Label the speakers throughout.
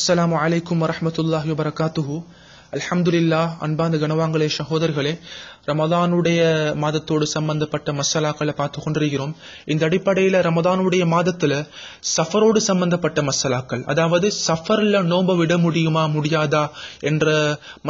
Speaker 1: அஸ்ஸலாமு அலைக்கும் வரஹ்மத்துல்லாஹி வபரகாத்துஹு. அல்ஹம்துலில்லாஹ். அன்பார்ந்த கனவான்களே, சகோதரர்களே, ரமதானுடைய மாதத்தோடு சம்பந்தப்பட்ட மசாலாக்களை பார்த்து கொண்டிருக்கிறோம். இந்த அடிப்படையில ரமதானுடைய மாதத்துல சஃபரோடு சம்பந்தப்பட்ட மசாலாக்கள், அதாவது சஃபர்ல நோம்ப விட முடியுமா முடியாதா என்ற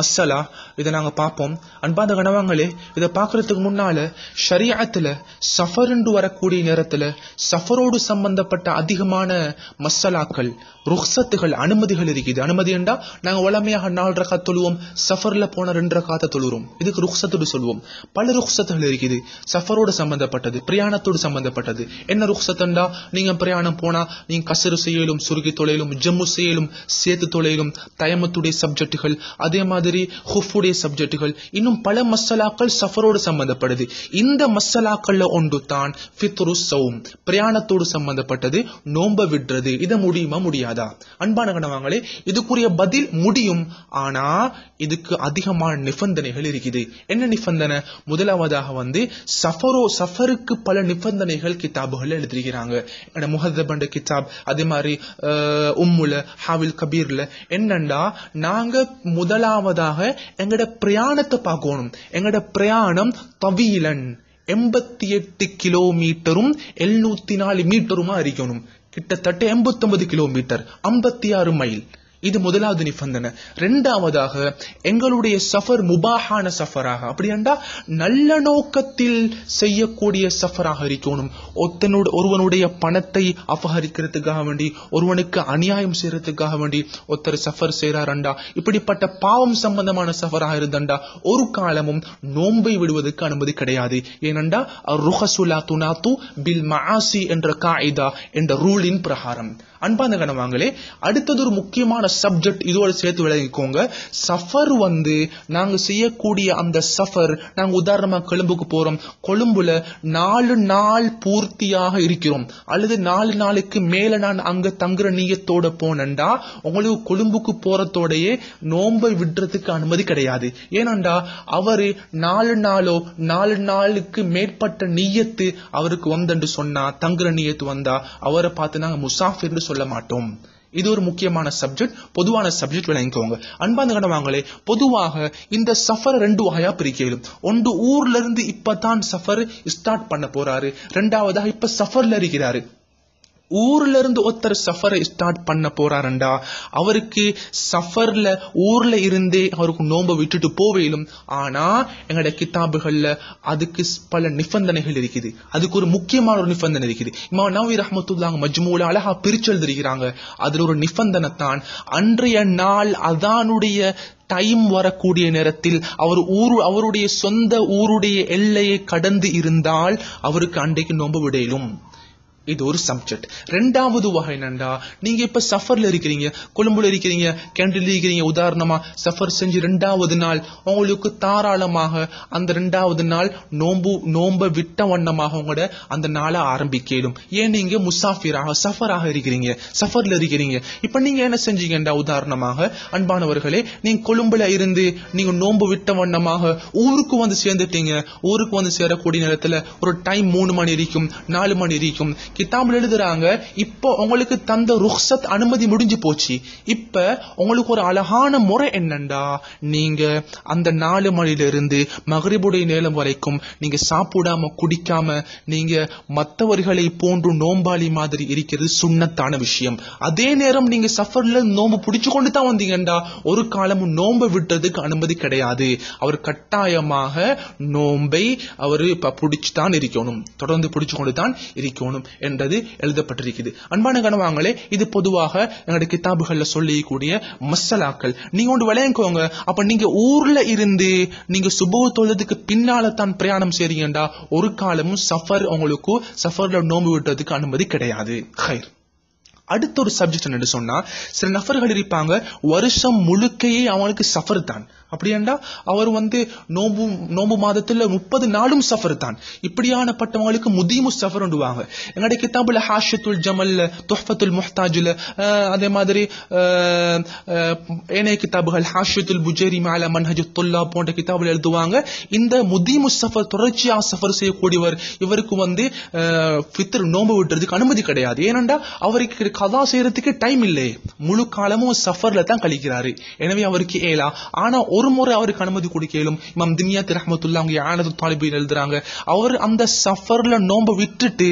Speaker 1: மசாலா, இதை நாங்க பார்ப்போம். அன்பார்ந்த கனவான்களே, இதை பார்க்கறதுக்கு முன்னால ஷரீஅத்துல சஃபர் என்று வரக்கூடிய நேரத்துல சஃபரோடு சம்பந்தப்பட்ட அதிகமான மசாலாக்கள், ருக்ஸத்துகள், அனுமதிகள் இருக்குது. அனுமதி என்றா நாங்க வளமையாக 4 ரகாத் தொழுவோம், சஃபர்ல போன 2 ரகாத்தை தொழுவோம். இதுக்கு ருக்ஸத்துடு சொல்லுவோம். பல ருக்ஸத்துகள் இருக்குது. சஃபரோடு சம்பந்தப்பட்டது, பிரயாணத்தோடு சம்பந்தப்பட்டது. என்ன ருக்ஸத்துண்டா, நீங்க பிரயாணம் போனா நீங்க கசரு செய்யலும், சுருகி தொலையிலும், ஜம்மு செய்யலும், சேத்து தொலையிலும், தயமத்துடைய சப்ஜெக்டுகள், அதே மாதிரி ஹுஃபுடைய சப்ஜெக்டுகள், இன்னும் பல மசாலாக்கள் சஃபரோடு சம்பந்தப்படுது. இந்த மசாலாக்கள்ல ஒன்று தான் ஃபித்ரு ஸௌம், பிரயாணத்தோடு சம்பந்தப்பட்டது, நோம்ப விடுறது. இதை முடியுமா முடியாதா? அன்பான கணவாங்களே, இதுக்குரிய பதில் முடியும். ஆனா இதுக்கு அதிகமான நிபந்தனைகள் இருக்குது. என்ன நிபந்தனை? முதலாவதாக சஃபருக்கு பல நிபந்தனைகள் கிதாபுகள் எழுதிருக்கிறாங்க. முஹத்தபண்ட கிதாப், அதே மாதிரி உம்முல, ஹாவில் கபீர்ல என்னண்டா, நாங்க முதலாவதாக எங்கட பிரயாணத்தை பார்க்கணும். எங்கட பிரயாணம் தவீலன் 88 கிலோமீட்டரும் 704 மீட்டருமா இருக்கணும். கிட்டத்தட்ட 89 கிலோமீட்டர், 56 மைல். இது முதலாவது நிபந்தனை. இரண்டாவதாக எங்களுடைய சஃபர் முபாஹான சஃபராக, அப்படியாண்டா நல்ல நோக்கத்தில் செய்யக்கூடிய சஃபராக இருக்கணும். ஒருவனுடைய பணத்தை அபகரிக்கிறதுக்காக வேண்டி, ஒருவனுக்கு அநியாயம் செய்யறதுக்காக வேண்டி ஒருத்தர் சஃபர் செய்யறாரண்டா, இப்படிப்பட்ட பாவம் சம்பந்தமான சஃபராக இருந்தாண்டா ஒரு காலமும் நோன்பை விடுவதற்கு அனுமதி கிடையாது. ஏனண்டா ருஹசுலா துனாத்து பில் மஆசி என்ற காயிதா என்ற ரூலின் பிரகாரம். அன்பான கணவாங்களே, அடுத்தது ஒரு முக்கியமான சப்ஜெக்ட், இதோட சேர்த்து விளங்கிக்கோங்க. சஃபர் நாங்க செய்யக்கூடிய அந்த சஃபர், நாங்க உதாரணமா கொழும்புக்கு போறோம். கொழும்புல 4 நாள் பூர்த்தியாக இருக்கிறோம், அல்லது 4 நாளுக்கு மேல நான் அங்க தங்குற நீயத்தோட போனண்டா உங்களுக்கு கொழும்புக்கு போறதோடையே நோன்பை விடுறதுக்கு அனுமதி கிடையாது. ஏனண்டா அவரு 4 நாளோ 4 நாளுக்கு மேற்பட்ட நீயத்து அவருக்கு வந்தென்று சொன்னா, தங்குற நீயத்து வந்தா அவரை பார்த்து நாங்க முசாஃபிர் சொல்ல மாட்டோம். இது ஒரு முக்கியமான சப்ஜெக்ட், பொதுவான சப்ஜெக்ட் விளங்கிக்கோங்க. அன்பார்ந்த கணவாங்களே, பொதுவாக இந்த சஃபர் 2 வகையா பிரிக்கலும். ஒன்று, ஊர்ல இருந்து இப்பதான் சஃபர் ஸ்டார்ட் பண்ண போறாரு. இரண்டாவதாக இப்ப சஃபர்ல இருக்கிறாரு. ஊர்ல இருந்து ஒருத்தர் சஃபரை ஸ்டார்ட் பண்ண போறாருண்டா அவருக்கு சஃபர்ல ஊர்ல இருந்தே அவருக்கு நோன்பை விட்டுட்டு போவேலும். ஆனா எங்கட கிதாபுகள்ல அதுக்கு பல நிபந்தனைகள் இருக்குது. அதுக்கு ஒரு முக்கியமான ஒரு நிபந்தனை இருக்குது. இமாம் நவவி ரஹ்மத்துல்லாஹி மஜ்மூல அழகா பிரிச்சு எழுதிருக்கிறாங்க. அதுல ஒரு நிபந்தனை தான், அன்றைய நாள் அதானுடைய டைம் வரக்கூடிய நேரத்தில் அவருடைய சொந்த ஊருடைய எல்லையை கடந்து இருந்தால் அவருக்கு அன்றைக்கு நோன்பு விடையிலும். இது ஒரு சப்ஜெக்ட். இரண்டாவது வகை என்னண்டா, நீங்க இப்ப சஃபர்ல இருக்கிறீங்க, கொழும்புல இருக்கிறீங்க, கேண்டில் இருக்கிறீங்க. உதாரணமா சஃபர் செஞ்சு 2வது நாள் உங்களுக்கு தாராளமாக அந்த 2வது நாள் நோம்ப விட்ட வண்ணமாக உங்களோட அந்த நாளை ஆரம்பிக்கலும். ஏன், நீங்க முசாஃபிராக சஃபராக இருக்கிறீங்க, சஃபர்ல இருக்கிறீங்க. இப்ப நீங்க என்ன செஞ்சீங்கண்டா, உதாரணமாக அன்பானவர்களே, நீங்க கொழும்புல இருந்து நீங்க நோன்பு விட்ட வண்ணமாக ஊருக்கு சேர்ந்துட்டீங்க. ஊருக்கு சேரக்கூடிய நேரத்துல ஒரு டைம் 3 மணி இருக்கும், 4 மணி இருக்கும். கிதாபில் எழுதுறாங்க, இப்போ உங்களுக்கு தந்த ருக்ஸத் அனுமதி முடிஞ்சு போச்சு. இப்ப உங்களுக்கு ஒரு அழகான முறை என்னண்டா, நீங்க அந்த 4 மணில இருந்து மக்ரிபுடைய நேரம் வரைக்கும் நீங்க சாப்பிடாம குடிக்காம நீங்க மற்றவர்களை போன்று நோம்பாளி மாதிரி இருக்கிறது சுன்னத்தான விஷயம். அதே நேரம் நீங்க சஃபர்ல நோம்பு பிடிச்சு கொண்டு தான் வந்தீங்கண்டா ஒரு காலமும் நோம்பை விட்டதுக்கு அனுமதி கிடையாது. அவர் கட்டாயமாக நோம்பை அவரு பிடிச்சுதான் இருக்கணும், தொடர்ந்து பிடிச்சு கொண்டு தான் இருக்கணும் என்றது எழுதப்பட்டிருக்குது. அன்பான கணவாங்களே, இது பொதுவாக எங்களுடைய கிதாபுகள்ல சொல்லிக்கூடிய மசாலாக்கள். நீங்க ஒன்று விளையாங்கோங்க. அப்ப நீங்க ஊர்ல இருந்து நீங்க சுபஹ் தொழுதுக்கு பின்னால தான் பிரயாணம் செய்றீங்கடா ஒரு காலமும் உங்களுக்கு சஃபர்ல நோன்பு விட்டதுக்கு அனுமதி கிடையாது. ஹைர். அடுத்த ஒரு சப்ஜெக்ட் என்ன சொன்னா, சில நபர்கள் இருப்பாங்க வருஷம் முழுக்கையே அவங்களுக்கு சஃபர் தான். அப்படியாண்டா அவர் நோம்பு மாதத்துல 30 நாளும் சஃபர் தான். இப்படியான பட்டவங்களுக்கு முதீமு சஃபர் உண்டுவாங்க. எங்களுடைய கிதாபுல ஹாஷியத்துல் ஜமல்ல, துஹ்ஃபத்துல் முஹ்தாஜ்ல, அதே மாதிரி ஏனைய கிதாபுகள் ஹாஷியத்துல் புஜைரி அலா மன்ஹஜுத் துல்லாப் போன்ற கிதாபுல எழுதுவாங்க. இந்த முதீமு சஃபர், தொடர்ச்சியா சஃபர் செய்யக்கூடியவர், இவருக்கு ஃபித்ர் நோம்பு விட்டுறதுக்கு அனுமதி கிடையாது. ஏனண்டா அவருக்கு கதா செய்யறதுக்கு டைம் இல்லை, முழு காலமும் சஃபர்ல தான் கழிக்கிறாரு. எனவே அவருக்கு ஏலா. ஆனா ஒரு முறை அவருக்கு அனுமதி கொடுக்கலும். இமாம் தின்யாத் ரஹ்மத்துல்லாஹி அவங்க ஆனது தாலிபின் எழுதுறாங்க, அவர் அந்த சஃபர்ல நோம்ப விட்டுட்டு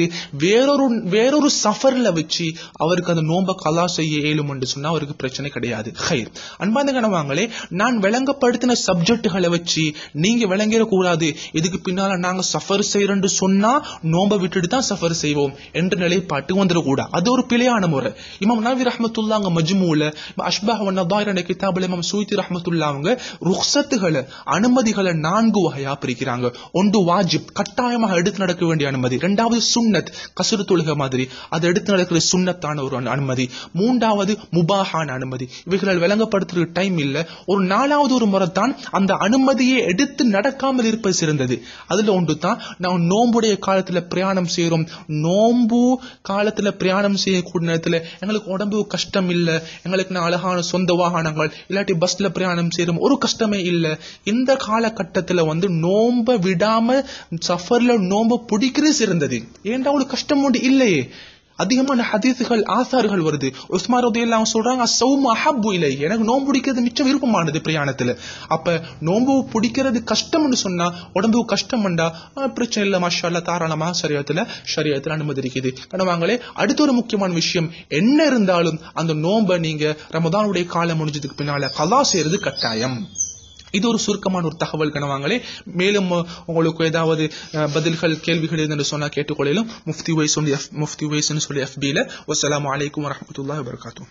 Speaker 1: வேறொரு சஃபர்ல வச்சு அவருக்கு அந்த நோம்ப கலா செய்ய ஏலும் என்று சொன்னா அவருக்கு பிரச்சனை கிடையாது. ஹைர் அன்பார்ந்த கணவாங்களே, நான் விளங்கப்படுத்தின சப்ஜெக்டுகளை வச்சு நீங்க விளங்கிட கூடாது, இதுக்கு பின்னால நாங்க சஃபர் செய்யறோம்னு சொன்னா நோம்ப விட்டுட்டு தான் சஃபர் செய்வோம் என்ற நிலைப்பாட்டு வந்துடக்கூடாது. அது ஒரு பிழையான முறை. இமாம் நவி ரஹ்மத்துல்லாஹி அவங்க மஜ்மூல அஷ்பாஹ் வ நதாயிர் என்ற கிதாபுல இமாம் சூய்தி ரஹ்மத்துல்லாஹி அவங்க ருக்ஸத்துகளை அனுமதிகளை 4 வகையா பிரிக்கிறாங்க. ஒன்று வாஜிப், கட்டாயமாக எடுத்து நடக்க வேண்டிய அனுமதி. இரண்டாவது சுன்னத், கசுரு தொழுகை மாதிரி அது எடுத்து நடக்கிற சுன்னத்தான ஒரு அனுமதி. மூன்றாவது முபாஹான அனுமதி. இவைகளை விளங்கப்படுத்துற டைம் இல்ல. ஒரு 4வது ஒரு முறை தான் அந்த அனுமதியை எடுத்து நடக்காமல் இருப்பது சிறந்தது. அதுல ஒன்று தான் நான் நோம்புடைய காலத்துல பிரயாணம் செய்யறோம், நோம்பு காலத்துல பிரயாணம் செய்யக்கூடிய நேரத்துல எங்களுக்கு உடம்பு கஷ்டம் இல்ல, எங்களுக்கு அழகான சொந்த வாகனங்கள் இல்லாட்டி பஸ்ல பிரயாணம் செய்யறோம், ஒரு கஷ்டமே இல்ல. இந்த காலகட்டத்துல நோம்ப விடாம சஃபர்ல நோம்ப பிடிக்கிறது சிறந்தது. ஏன்டா ஒரு கஷ்டம் ஒன்று இல்லையே. அதிகமான ஹதீசுகள் ஆசார்கள் வருது. உஸ்மான் ரலியல்லாஹு சொல்றாங்க, ஸௌமு அஹப்பு இலை, எனக்கு நோம்பு பிடிக்கிறது மிச்சம் விருப்பமானது பிரயாணத்துல. அப்ப நோம்பு பிடிக்கிறது கஷ்டம்னு சொன்னா உடம்புக்கு கஷ்டம்டா பிரச்சனை இல்ல, மாஷா அல்லாஹ் தாராளமா ஷரியத்துல அனுமதி இருக்குது. கணவாங்களே, அடுத்த ஒரு முக்கியமான விஷயம் என்ன இருந்தாலும் அந்த நோம்ப நீங்க ரமதானுடைய காலம் முடிஞ்சதுக்கு பின்னால கலா செய்யறது கட்டாயம். இது ஒரு சுருக்கமான ஒரு தகவல் கணவாங்களே. மேலும் உங்களுக்கு ஏதாவது பதில்கள் கேள்விகள் என்று சொன்னா கேட்டுக்கொள்ளும். முஃப்தி வைஸ் சொல்லி FB ல. வஸ்ஸலாமு அலைக்கும் வரஹ்மத்துல்லாஹி வபரகாத்துஹு.